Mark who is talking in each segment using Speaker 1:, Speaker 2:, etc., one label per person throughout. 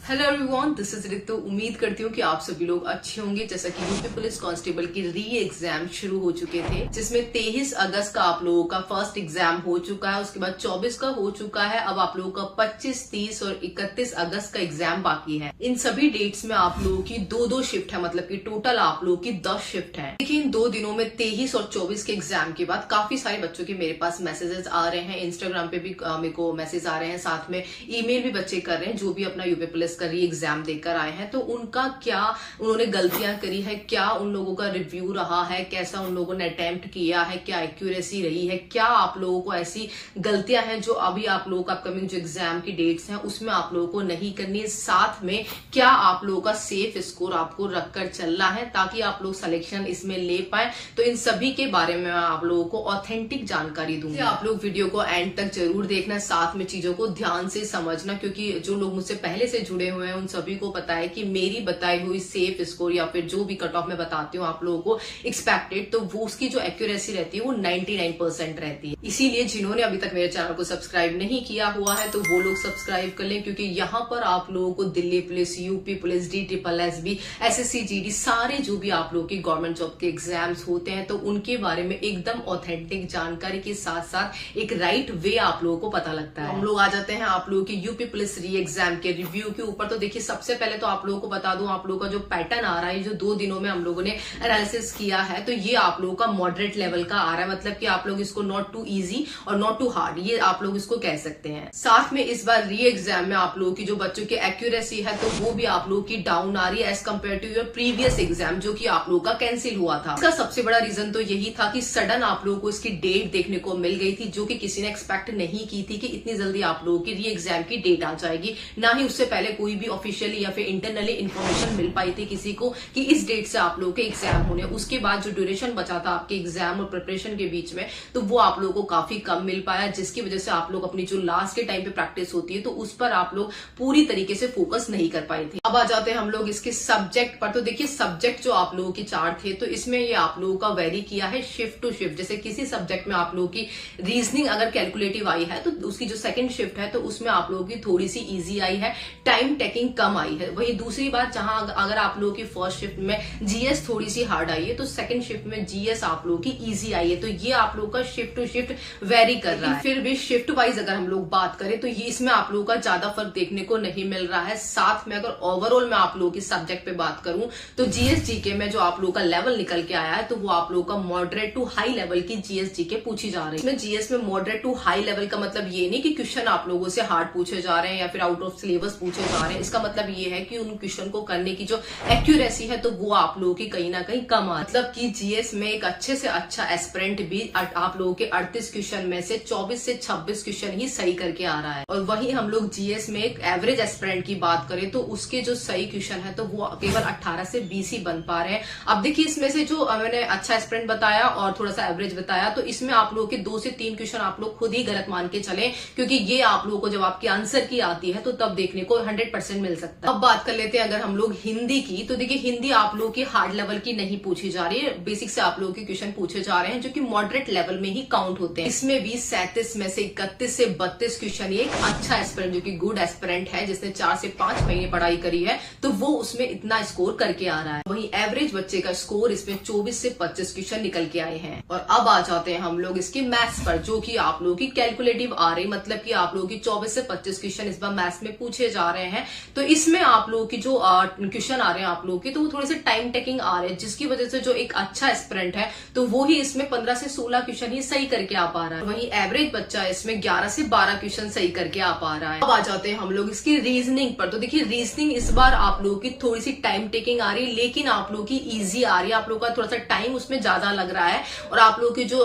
Speaker 1: Hello everyone, this is Ritu. उम्मीद करती हूँ कि आप सभी लोग अच्छे होंगे। जैसा कि यूपी पुलिस कांस्टेबल की री एग्जाम शुरू हो चुके थे, जिसमें 23 अगस्त का आप लोगों का फर्स्ट एग्जाम हो चुका है। उसके बाद 24 का हो चुका है। अब आप लोगों का 25, 30 और 31 अगस्त का एग्जाम बाकी है। इन सभी डेट्स में आप लोगों की दो शिफ्ट है, मतलब कि टोटल आप लोगों की 10 शिफ्ट है। देखिए, इन 2 दिनों में 23 और 24 के एग्जाम के बाद काफी सारे बच्चों के मेरे पास मैसेजेस आ रहे हैं। इंस्टाग्राम पे भी मेरे को मैसेज आ रहे हैं, साथ में ईमेल भी बच्चे कर रहे हैं जो भी अपना यूपी पुलिस का री एग्जाम देकर आए हैं। तो उनका क्या उन्होंने गलतियां करी है, क्या उन लोगों का रिव्यू रहा है, कैसा उन लोगों ने अटेम्प्ट किया है, क्या एक्यूरेसी रही है, क्या आप लोगों को ऐसी गलतियां हैं जो अभी आप लोगों का अपकमिंग जो एग्जाम की डेट्स हैं उसमें आप लोगों को नहीं करनी है। साथ में क्या आप लोगों का सेफ स्कोर आपको रखकर चलना है ताकि आप लोग सिलेक्शन इसमें ले पाए। तो इन सभी के बारे में आप लोगों को ऑथेंटिक जानकारी दूंगी। आप लोग वीडियो को एंड तक जरूर देखना, साथ में चीजों को ध्यान से समझना, क्योंकि जो लोग मुझसे पहले से जुड़े हुए हैं उन सभी को पता है कि मेरी बताई हुई सेफ स्कोर या फिर जो भी कट ऑफ में बताती हूँ आप लोगों को एक्सपेक्टेड, तो वो उसकी जो एक्यूरेसी रहती है वो 99% रहती है। इसीलिए जिन्होंने अभी तक मेरे चैनल को सब्सक्राइब नहीं किया हुआ है तो वो लोग सब्सक्राइब कर लें, क्योंकि यहाँ पर आप लोगों को Delhi police, UP police, DSSB, SSC GD सारे जो भी आप लोगों की गवर्नमेंट जॉब के एग्जाम्स होते हैं तो उनके बारे में एकदम ऑथेंटिक जानकारी के साथ साथ एक राइट वे आप लोगों को पता लगता है। हम लोग आ जाते हैं आप लोगों की यूपी पुलिस री एग्जाम के रिव्यू के ऊपर। तो देखिए, सबसे पहले तो आप लोगों को बता दूं, आप लोगों का जो पैटर्न आ रहा है, जो 2 दिनों में हम लोगों ने एनालिसिस किया है, तो ये आप लोगों का मॉडरेट लेवल का आ रहा है। मतलब कि आप लोग इसको नॉट टू इजी और नॉट टू हार्ड, ये आप लोग इसको कह सकते हैं। साथ में इस बार री एग्जाम में आप लोगों की जो बच्चों की एक्यूरेसी है तो वो भी आप लोगों की डाउन आ रही है as compare to your previous exam जो कि आप लोगों का कैंसिल हुआ था। इसका सबसे बड़ा रीजन तो यही था कि सडन आप लोगों को इसकी डेट देखने को मिल गई थी, जो कि किसी ने एक्सपेक्ट नहीं की थी कि इतनी जल्दी आप लोगों की री एग्जाम की डेट आ जाएगी। ना ही उससे पहले कोई भी ऑफिशियली या फिर इंटरनली इन्फॉर्मेशन मिल पाई थी किसी को कि इस डेट से आप लोगों के एग्जाम होने। उसके बाद जो ड्यूरेशन बचा था आपके एग्जाम और प्रिपरेशन के बीच में, तो वो आप लोगों को काफी कम मिल पाया, जिसकी वजह से आप लोग अपनी जो लास्ट के टाइम पे प्रैक्टिस होती है तो उस पर आप लोग पूरी तरीके से फोकस नहीं कर पाए थे। अब आ जाते हैं हम लोग इसके सब्जेक्ट पर। तो देखिए, सब्जेक्ट जो आप लोगों की 4 थे तो इसमें ये आप लोगों का वेरी किया है शिफ्ट टू शिफ्ट। जैसे किसी सब्जेक्ट में आप लोगों की रीजनिंग अगर कैलकुलेटिव आई है तो उसकी जो सेकंड शिफ्ट है तो उसमें आप लोगों की थोड़ी सी इजी आई है, टाइम टेकिंग कम आई है। वही दूसरी बात, जहां अगर आप लोगों की फर्स्ट शिफ्ट में जीएस थोड़ी सी हार्ड आई है तो सेकंड शिफ्ट में जीएस आप लोगों की इजी आई है। तो ये आप लोगों का शिफ्ट टू शिफ्ट वेरी कर रहा है। फिर भी शिफ्ट वाइज अगर हम लोग बात करें तो ये इसमें आप लोगों का ज्यादा फर्क देखने को नहीं मिल रहा है। साथ में अगर ओवरऑल में आप लोगों की सब्जेक्ट पे बात करूं तो जीएस जीके में जो आप लोगों का लेवल निकल के आया है तो वो आप लोगों का मॉडरेट टू हाई लेवल की जीएस जीके पूछी जा रही है। इसमें जीएस में मॉडरेट टू हाई लेवल का मतलब ये नहीं कि क्वेश्चन आप लोगों से हार्ड पूछे जा रहे हैं या फिर आउट ऑफ सिलेबस पूछे जा रहे हैं। इसका मतलब ये है कि उन क्वेश्चन को करने की जो एक्यूरेसी है तो वो आप लोगों की कहीं ना कहीं कम आ, मतलब कि जीएस में एक अच्छे से अच्छा एस्पिरेंट भी आप लोगों के 38 क्वेश्चन में से 24 से 26 क्वेश्चन ही सही करके आ रहा है। और वहीं हम लोग जीएस में एक एवरेज एस्पिरेंट की बात करें तो उसके जो सही क्वेश्चन है तो वो केवल 18 से 20 ही बन पा रहे हैं। अब देखिए, इसमें से जो मैंने अच्छा एस्पिरेंट बताया और थोड़ा सा एवरेज बताया तो इसमें आप लोगों के 2 से 3 क्वेश्चन आप लोग खुद ही गलत मान के चले, क्योंकि ये आप लोगों को जब आपके आंसर की आती है तो तब देखने को 100% मिल सकता है। अब बात कर लेते हैं अगर हम लोग हिंदी की, तो देखिए हिंदी आप लोगों की हार्ड लेवल की नहीं पूछी जा रही है, बेसिक से आप लोगों के क्वेश्चन पूछे जा रहे हैं जो कि मॉडरेट लेवल में ही काउंट होते हैं। इसमें भी 37 में से 31 से 32 क्वेश्चन ये एक अच्छा एस्पिरेंट जो कि गुड एस्पिरेंट है जिसने 4 से 5 महीने पढ़ाई करी है तो वो उसमें इतना स्कोर करके आ रहा है। वहीं एवरेज बच्चे का स्कोर इसमें 24 से 25 क्वेश्चन निकल के आए हैं। और अब आ जाते हैं हम लोग इसके मैथ्स पर, जो कि आप लोगों की कैलकुलेटिव आ रही, मतलब कि आप लोगों की 24 से 25 क्वेश्चन इस बार मैथ्स में पूछे जा रहे हैं। तो इसमें आप लोगों की जो क्वेश्चन आ रहे हैं आप लोगों की तो वो थोड़े से टाइम टेकिंग आ रहे हैं, जिसकी वजह से जो एक अच्छा एस्पिरेंट है तो वो ही इसमें 15 से 16 क्वेश्चन ही सही करके आ पा रहा है। वहीं एवरेज बच्चा इसमें 11 से 12 क्वेश्चन सही करके आ पा रहा है। अब आ जाते हैं हम लोग इसकी रीजनिंग पर। तो देखिए, रीजनिंग इस बार आप लोगों की थोड़ी सी टाइम टेकिंग आ रही है, लेकिन आप लोगों की इजी आ रही है। आप लोगों का थोड़ा सा टाइम उसमें ज्यादा लग रहा है। और आप लोगों की जो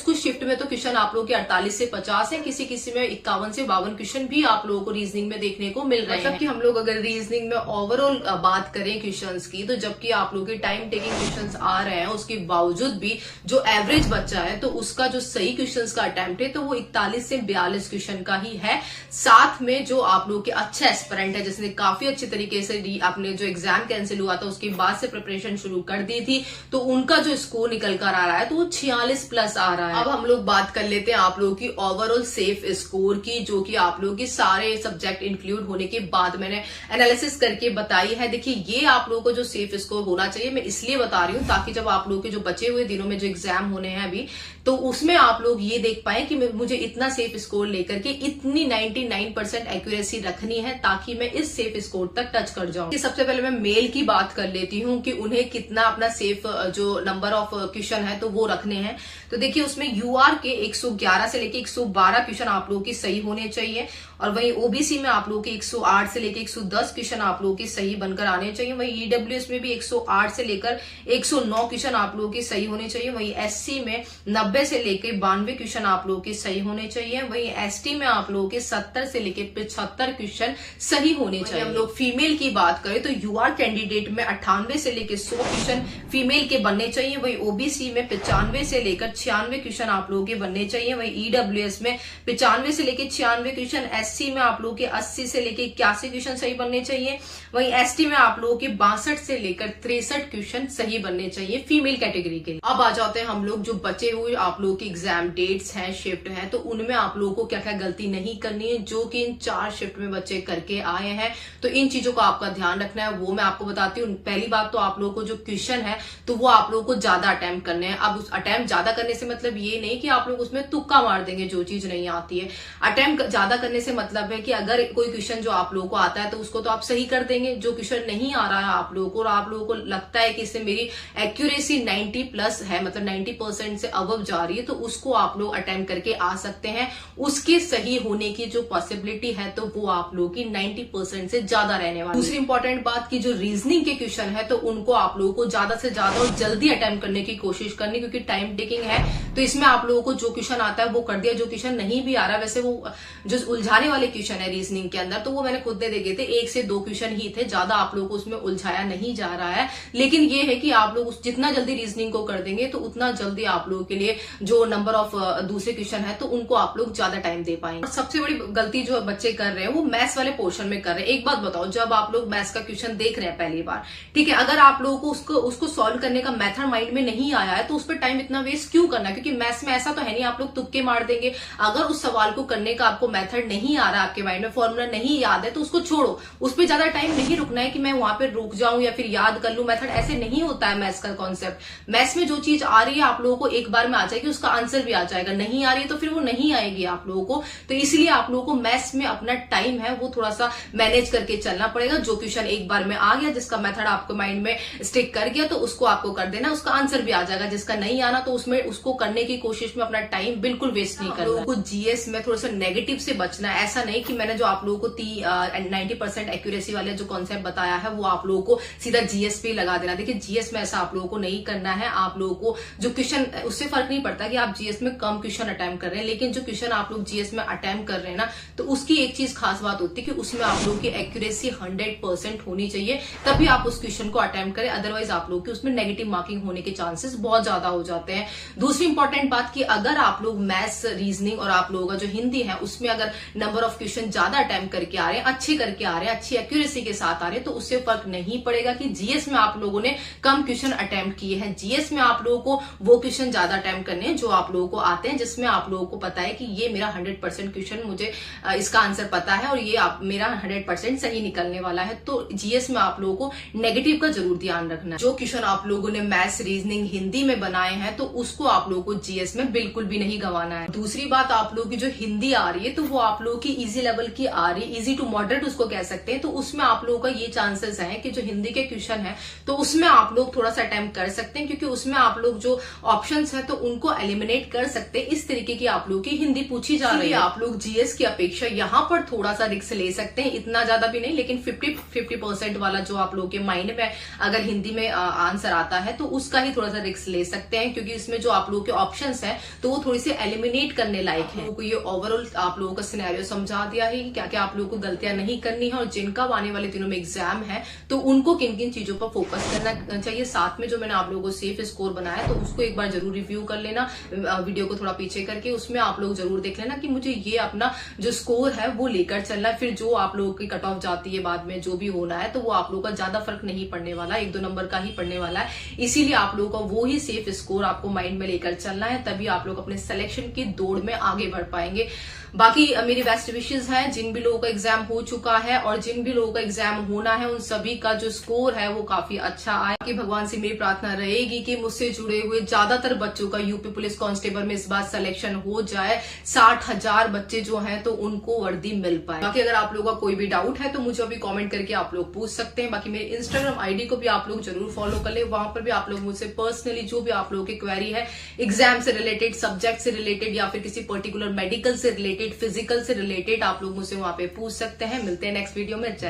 Speaker 1: कुछ शिफ्ट में तो क्वेश्चन आप लोगों के 48 से 50 है, किसी किसी में 51 से 52 क्वेश्चन भी आप लोगों को रीजनिंग में देखने को मिल रहे हैं। मतलब कि हम लोग अगर रीजनिंग में ओवरऑल बात करें क्वेश्चंस की, तो जबकि आप लोगों की टाइम टेकिंग क्वेश्चंस आ रहे हैं उसके बावजूद भी जो एवरेज बच्चा है तो उसका जो सही क्वेश्चंस का अटेम्प्ट है तो वो 41 से 42 क्वेश्चन का ही है। साथ में जो आप लोगों के अच्छे एस्पिरेंट है जिसने काफी अच्छे तरीके से आपने जो एग्जाम कैंसिल हुआ था उसके बाद से प्रिपरेशन शुरू कर दी थी तो उनका जो स्कोर निकल कर आ रहा है तो वो 46 प्लस आ रहा है। अब हम लोग बात कर लेते हैं आप लोगों की ओवरऑल सेफ स्कोर की, जो कि आप लोगों की सारे सब्जेक्ट इंक्लूड होने के बाद बाद मैंने एनालिसिस करके बताई है। देखिए ये आप लोगों को जो सेफ स्कोर होना चाहिए, मैं इसलिए बता रही हूँ ताकि जब आप लोगों के जो बचे हुए दिनों में जो एग्जाम होने हैं अभी, तो उसमें आप लोग ये देख पाए कि मुझे इतना सेफ स्कोर लेकर के इतनी 99% एक्यूरेसी रखनी है ताकि मैं इस सेफ स्कोर तक टच कर जाऊं। सबसे पहले मैं मेल की बात कर लेती हूँ कि उन्हें कितना अपना सेफ जो नंबर ऑफ क्वेश्चन है तो वो रखने हैं। तो देखिए उसमें यूआर के 111 से लेके 112 क्वेश्चन आप लोगों की सही होने चाहिए, और वहीं ओबीसी में आप लोगों के 108 से लेकर 110 क्वेश्चन आप लोगों की सही बनकर आने चाहिए। वहीं ईडब्ल्यूएस में भी 108 से लेकर 109 क्वेश्चन आप लोगों की सही होने चाहिए। वहीं एससी में 90 से लेकर 92 क्वेश्चन आप लोगों के सही होने चाहिए। वहीं एसटी में आप लोगों के 70 से लेकर 75 क्वेश्चन सही होने चाहिए। हम लोग फीमेल की बात करें तो यूआर कैंडिडेट में 98 से लेकर 100 क्वेश्चन फीमेल के बनने चाहिए। वहीं ओबीसी में 95 से लेकर 96 क्वेश्चन आप लोगों के बनने चाहिए। वहीं ईडब्ल्यूएस में 95 से लेकर 96 क्वेश्चन, एससी में आप लोगों के 80 से लेकर 81 क्वेश्चन सही बनने चाहिए। वहीं एसटी में आप लोगों के 62 से लेकर 63 क्वेश्चन सही बनने चाहिए फीमेल कैटेगरी के लिए। अब आ जाते हैं हम लोग जो बचे हुए आप लोगों की एग्जाम डेट्स हैं, शिफ्ट हैं, तो उनमें आप लोगों को क्या क्या गलती नहीं करनी है जो कि इन 4 शिफ्ट में बच्चे करके आए हैं। तो इन चीजों का आपका ध्यान रखना है, वो मैं आपको बताती हूँ। पहली बात तो आप लोगों को जो क्वेश्चन है तो वो आप लोगों को ज्यादा अटेम्प्ट करने हैं। अब उस अटेम्प्ट ज्यादा करने से मतलब ये नहीं कि आप लोग उसमें तुक्का मार देंगे जो चीज नहीं आती है। अटेम्प्ट ज्यादा करने से मतलब है कि अगर कोई क्वेश्चन जो आप लोगों को आता है तो उसको तो आप सही कर देंगे। जो क्वेश्चन नहीं आ रहा है आप लोगों को और आप लोगों को लगता है कि इससे मेरी एक्यूरेसी 90+ है, मतलब 90% से अबव जा रही है, तो उसको आप लोग अटेम्प्ट करके आ सकते हैं। उसके सही होने की जो पॉसिबिलिटी है तो वो आप लोगों की 90% से ज्यादा रहने वाली। दूसरी इंपॉर्टेंट बात की जो रीजनिंग के क्वेश्चन है तो उनको आप लोगों को ज्यादा से ज्यादा और जल्दी अटेम्प्ट करने की कोशिश करनी, क्योंकि टाइम टेकिंग है। तो इसमें आप लोगों को जो क्वेश्चन आता है वो कर दिया, जो क्वेश्चन नहीं भी आ रहा, वैसे वो जो उलझाने वाले क्वेश्चन है रीजनिंग के अंदर तो वो मैंने खुद ने देखे थे, 1 से 2 क्वेश्चन ही थे, ज्यादा आप लोगों को उसमें उलझाया नहीं जा रहा है। लेकिन ये है कि आप लोग जितना जल्दी रीजनिंग को कर देंगे तो उतना जल्दी आप लोगों के लिए जो नंबर ऑफ दूसरे क्वेश्चन है तो उनको आप लोग ज्यादा टाइम दे पाएंगे। और सबसे बड़ी गलती जो बच्चे कर रहे हैं वो मैथ्स वाले पोर्शन में कर रहे हैं। एक बात बताओ, जब आप लोग मैथ्स का क्वेश्चन देख रहे हैं पहली बार, ठीक है, अगर आप लोगों को उसको सॉल्व करने का मेथड माइंड में नहीं आया है तो उस पर टाइम इतना वेस्ट क्यों करना है? क्योंकि मैथ्स में ऐसा तो है नहीं आप लोग तुक्के मार देंगे। अगर उस सवाल को करने का आपको मेथड नहीं आ रहा, आपके माइंड में फॉर्मूला नहीं याद है, तो उसको छोड़ो। उस पर ज्यादा टाइम नहीं रुकना है कि मैं वहां पे रुक जाऊं या फिर याद कर लूं। मेथड ऐसे नहीं होता है मैथ्स का कॉन्सेप्ट। मैथ्स में जो चीज आ रही है आप लोगों को एक बार में आ जाएगी, उसका आंसर भी आ जाएगा। नहीं आ रही है तो फिर वो नहीं आएगी आप लोगों को। तो इसलिए आप लोगों को मैथ्स में अपना टाइम है वो थोड़ा सा मैनेज करके चलना पड़ेगा। जो क्वेश्चन एक बार में आ गया, जिसका मेथड आपको माइंड में स्टिक कर गया, तो उसको आपको कर देना, उसका आंसर भी आ जाएगा। जिसका नहीं आना तो उसमें उसको करने की कोशिश में अपना टाइम बिल्कुल वेस्ट नहीं करना। लोगों को जीएस में थोड़ा सा नेगेटिव से बचना है। ऐसा नहीं कि मैंने जो आप लोगों को 90% एक्यूरेसी वाले जो कॉन्सेप्ट बताया है वो आप लोगों को सीधा जीएस पे लगा देना। देखिए जीएस में ऐसा आप लोगों को नहीं करना है। आप लोगों को जो क्वेश्चन, उससे फर्क नहीं पड़ता कि आप जीएस में कम क्वेश्चन अटेम्प्ट कर रहे हैं, लेकिन जो क्वेश्चन आप लोग जीएस में अटेम्प्ट कर रहे हैं ना, तो उसकी एक चीज खास बात होती है कि उसमें आप लोगों की एक्यूरेसी 100% होनी चाहिए, तभी आप उस क्वेश्चन को अटेम्प्ट करें। अदरवाइज आप लोग की उसमें नेगेटिव मार्किंग होने के चांसेस बहुत ज्यादा हो जाते हैं। दूसरी इंपॉर्टेंट बात कि अगर आप लोग मैथ्स, रीजनिंग और आप लोगों का जो हिंदी है उसमें अगर नंबर ऑफ क्वेश्चन ज्यादा अटेम्प्ट करके आ रहे हैं, अच्छे करके आ रहे हैं, अच्छी एक्यूरेसी के साथ आ रहे हैं, तो उससे फर्क नहीं पड़ेगा कि जीएस में आप लोगों ने कम क्वेश्चन अटेम्प्ट किए हैं। जीएस में आप लोगों को वो क्वेश्चन ज्यादा अटेम्प्ट करने हैं जो आप लोगों को आते हैं, जिसमें आप लोगों को पता है कि ये मेरा 100% क्वेश्चन, मुझे इसका आंसर पता है और ये मेरा 100% सही निकलने वाला है। तो जीएस में आप लोगों को नेगेटिव का जरूर ध्यान रखना है। जो क्वेश्चन आप लोगों ने मैथ्स, रीजनिंग, हिंदी में बनाए हैं तो उसको आप लोगों को जीएस में बिल्कुल भी नहीं गंवाना है। दूसरी बात, आप लोगों की जो हिंदी आ रही है तो वो आप लोगों की इजी लेवल की आ रही है, इजी टू मॉडरेट उसको कह सकते हैं। तो उसमें आप लोगों का ये चांसेस है कि जो हिंदी के क्वेश्चन है तो उसमें आप लोग थोड़ा सा अटेम्प्ट कर सकते हैं, क्योंकि उसमें आप लोग जो ऑप्शंस है तो उनको एलिमिनेट कर सकते हैं। इस तरीके की आप लोगों की हिंदी पूछी जा रही है। आप लोग जीएस की अपेक्षा यहाँ पर थोड़ा सा रिस्क ले सकते हैं, इतना ज्यादा भी नहीं, लेकिन 50% वाला जो आप लोगों के माइंड में अगर हिंदी में आंसर आता है तो उसका ही थोड़ा सा रिस्क ले सकते हैं, क्योंकि इसमें जो आप लोगों के ऑप्शंस है तो वो थोड़ी सी एलिमिनेट करने लायक है। तो ये ओवरऑल आप लोगों का सिनेरियो समझा दिया है कि क्या क्या आप लोगों को गलतियां नहीं करनी है और जिनका आने वाले दिनों में एग्जाम है तो उनको किन किन चीजों पर फोकस करना चाहिए। साथ में जो मैंने आप लोगों को सेफ स्कोर बनाया तो उसको एक बार जरूर रिव्यू कर लेना, वीडियो को थोड़ा पीछे करके उसमें आप लोग जरूर देख लेना कि मुझे ये अपना जो स्कोर है वो लेकर चलना है। फिर जो आप लोगों की कट ऑफ जाती है बाद में जो भी होना है तो वो आप लोगों का ज्यादा फर्क नहीं पड़ने वाला, 1-2 नंबर का ही पड़ने वाला है। इसीलिए आप लोगों का वो ही सेफ स्कोर आपको माइंड में लेकर चलना है, तभी आप लोग अपने सिलेक्शन की दौड़ में आगे बढ़ पाएंगे। बाकी मेरी बेस्ट विशेष है जिन भी लोगों का एग्जाम हो चुका है और जिन भी लोगों का एग्जाम होना है उन सभी का जो स्कोर है वो काफी अच्छा आए। कि भगवान से मेरी प्रार्थना रहेगी कि मुझसे जुड़े हुए ज्यादातर बच्चों का यूपी पुलिस कांस्टेबल में इस बार सिलेक्शन हो जाए, 60,000 बच्चे जो हैं तो उनको वर्दी मिल पाए। बाकी अगर आप लोगों का कोई भी डाउट है तो मुझे अभी कमेंट करके आप लोग पूछ सकते हैं। बाकी मेरे इंस्टाग्राम आईडी को भी आप लोग जरूर फॉलो कर ले, वहां पर भी आप लोग मुझसे पर्सनली जो भी आप लोगों की क्वेरी है एग्जाम से रिलेटेड, सब्जेक्ट से रिलेटेड या फिर किसी पर्टिकुलर मेडिकल से रिलेटेड, फिजिकल से रिलेटेड, आप लोग मुझसे वहां पे पूछ सकते हैं। मिलते हैं नेक्स्ट वीडियो में। जय